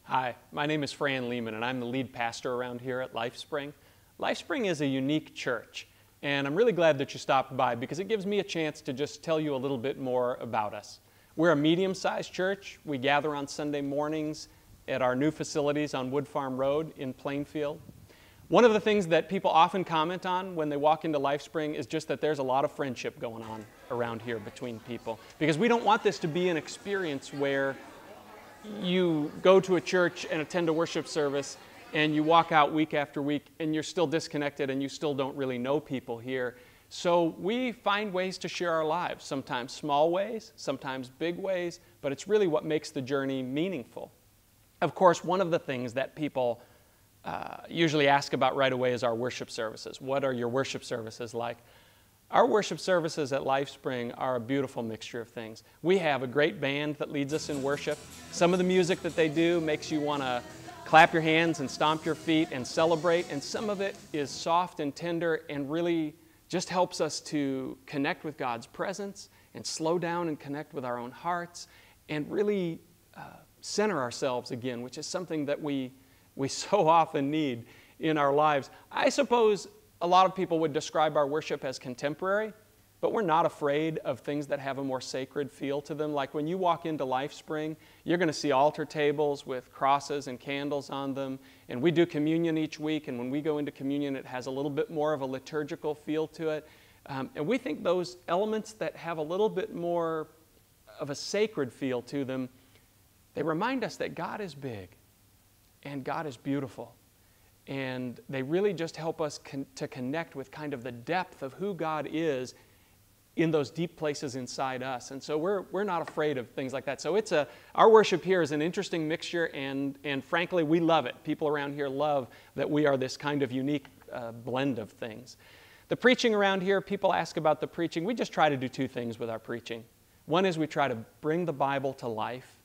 Hi, my name is Fran Lehman, and I'm the lead pastor around here at LifeSpring. LifeSpring is a unique church, and I'm really glad that you stopped by because it gives me a chance to just tell you a little bit more about us. We're a medium-sized church. We gather on Sunday mornings at our new facilities on Wood Farm Road in Plainfield. One of the things that people often comment on when they walk into LifeSpring is just that there's a lot of friendship going on around here between people, because we don't want this to be an experience where you go to a church and attend a worship service and you walk out week after week and you're still disconnected and you still don't really know people here. So we find ways to share our lives, sometimes small ways, sometimes big ways, but it's really what makes the journey meaningful. Of course, one of the things that people usually ask about right away is our worship services. What are your worship services like? Our worship services at LifeSpring are a beautiful mixture of things. We have a great band that leads us in worship. Some of the music that they do makes you want to clap your hands and stomp your feet and celebrate, and some of it is soft and tender and really just helps us to connect with God's presence and slow down and connect with our own hearts and really center ourselves again, which is something that we so often need in our lives. I suppose a lot of people would describe our worship as contemporary, but we're not afraid of things that have a more sacred feel to them. Like when you walk into LifeSpring, you're going to see altar tables with crosses and candles on them, and we do communion each week, and when we go into communion, it has a little bit more of a liturgical feel to it. And we think those elements that have a little bit more of a sacred feel to them, they remind us that God is big and God is beautiful. And they really just help us to connect with kind of the depth of who God is in those deep places inside us. And so we're not afraid of things like that. So our worship here is an interesting mixture, and frankly, we love it. People around here love that we are this kind of unique blend of things. The preaching around here, people ask about the preaching. We just try to do two things with our preaching. One is we try to bring the Bible to life,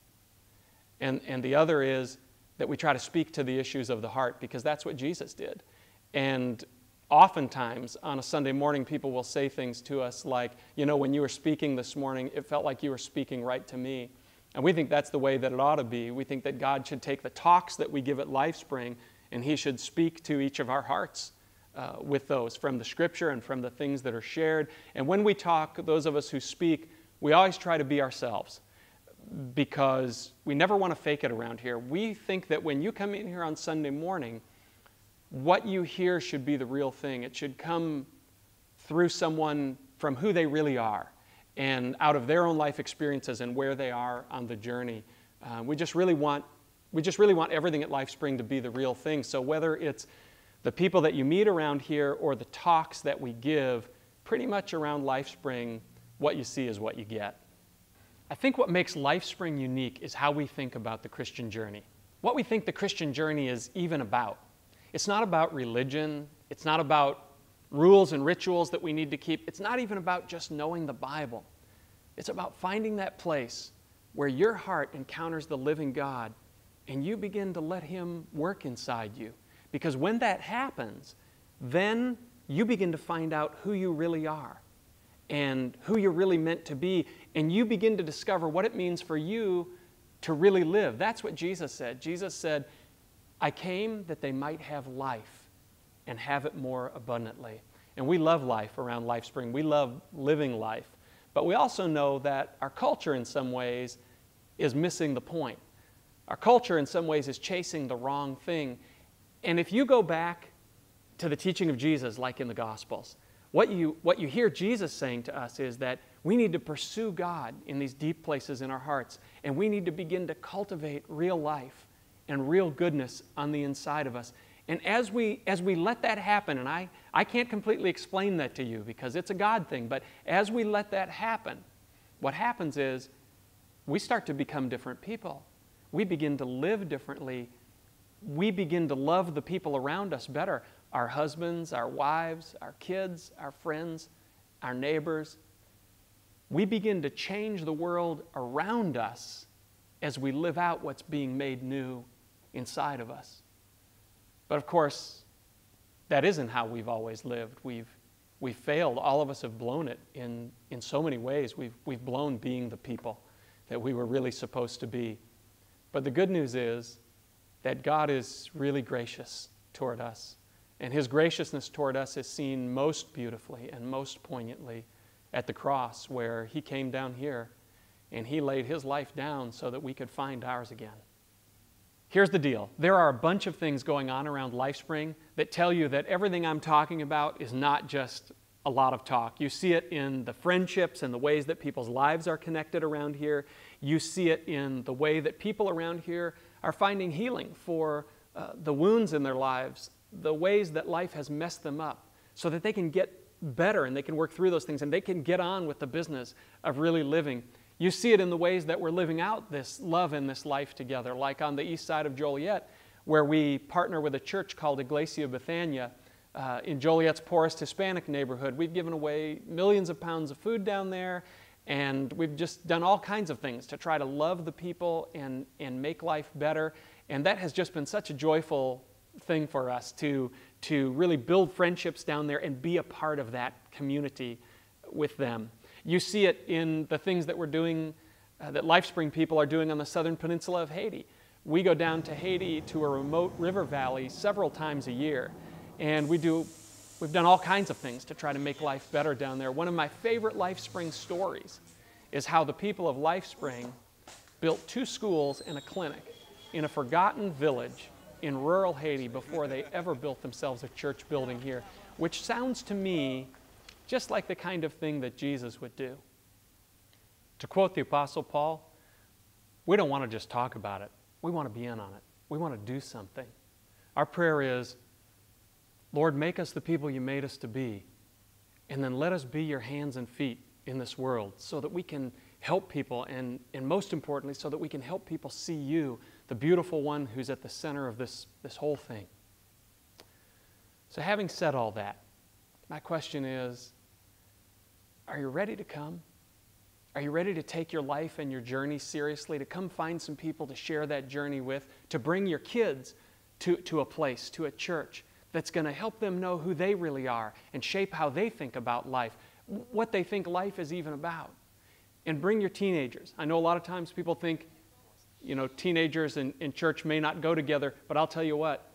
and the other is that we try to speak to the issues of the heart, because that's what Jesus did. And oftentimes on a Sunday morning, people will say things to us like, you know, when you were speaking this morning, it felt like you were speaking right to me. And we think that's the way that it ought to be. We think that God should take the talks that we give at LifeSpring and He should speak to each of our hearts with those from the Scripture and from the things that are shared. And when we talk, those of us who speak, we always try to be ourselves, because we never want to fake it around here. We think that when you come in here on Sunday morning, what you hear should be the real thing. It should come through someone from who they really are and out of their own life experiences and where they are on the journey. We just really want everything at LifeSpring to be the real thing. So whether it's the people that you meet around here or the talks that we give, pretty much around LifeSpring, what you see is what you get. I think what makes LifeSpring unique is how we think about the Christian journey. What we think the Christian journey is even about. It's not about religion. It's not about rules and rituals that we need to keep. It's not even about just knowing the Bible. It's about finding that place where your heart encounters the living God and you begin to let Him work inside you. Because when that happens, then you begin to find out who you really are and who you're really meant to be, and you begin to discover what it means for you to really live. That's what Jesus said. Jesus said, I came that they might have life and have it more abundantly. And we love life around LifeSpring. We love living life. But we also know that our culture in some ways is missing the point. Our culture in some ways is chasing the wrong thing. And if you go back to the teaching of Jesus, like in the Gospels, what you hear Jesus saying to us is that we need to pursue God in these deep places in our hearts, and we need to begin to cultivate real life and real goodness on the inside of us. And as we let that happen, and I can't completely explain that to you because it's a God thing, but as we let that happen, what happens is we start to become different people. We begin to live differently. We begin to love the people around us better. Our husbands, our wives, our kids, our friends, our neighbors. We begin to change the world around us as we live out what's being made new inside of us. But of course, that isn't how we've always lived. We've failed. All of us have blown it in so many ways. We've blown being the people that we were really supposed to be. But the good news is that God is really gracious toward us. And His graciousness toward us is seen most beautifully and most poignantly at the cross, where He came down here and He laid His life down so that we could find ours again. Here's the deal. There are a bunch of things going on around LifeSpring that tell you that everything I'm talking about is not just a lot of talk. You see it in the friendships and the ways that people's lives are connected around here. You see it in the way that people around here are finding healing for the wounds in their lives, the ways that life has messed them up, so that they can get better and they can work through those things and they can get on with the business of really living. You see it in the ways that we're living out this love and this life together, like on the east side of Joliet, where we partner with a church called Iglesia Bethania in Joliet's poorest Hispanic neighborhood. We've given away millions of pounds of food down there, and we've just done all kinds of things to try to love the people and make life better. And that has just been such a joyful thing for us to really build friendships down there and be a part of that community with them. You see it in the things that we're doing, that LifeSpring people are doing on the southern peninsula of Haiti. We go down to Haiti to a remote river valley several times a year, and we've done all kinds of things to try to make life better down there. One of my favorite LifeSpring stories is how the people of LifeSpring built 2 schools and a clinic in a forgotten village in rural Haiti before they ever built themselves a church building here, which sounds to me just like the kind of thing that Jesus would do. To quote the Apostle Paul, we don't want to just talk about it. We want to be in on it. We want to do something. Our prayer is, Lord, make us the people you made us to be, and then let us be your hands and feet in this world so that we can help people, and most importantly, so that we can help people see you, the beautiful one who's at the center of this whole thing. So having said all that, my question is, are you ready to come? Are you ready to take your life and your journey seriously, to come find some people to share that journey with, to bring your kids to a place, to a church that's going to help them know who they really are and shape how they think about life, what they think life is even about? And bring your teenagers. I know a lot of times people think, teenagers and church may not go together, but I'll tell you what,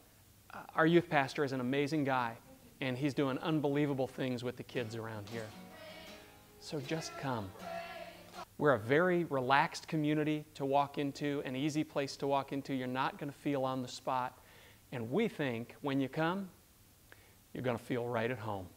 our youth pastor is an amazing guy, and he's doing unbelievable things with the kids around here. So just come. We're a very relaxed community to walk into, an easy place to walk into. You're not going to feel on the spot. And we think when you come, you're going to feel right at home.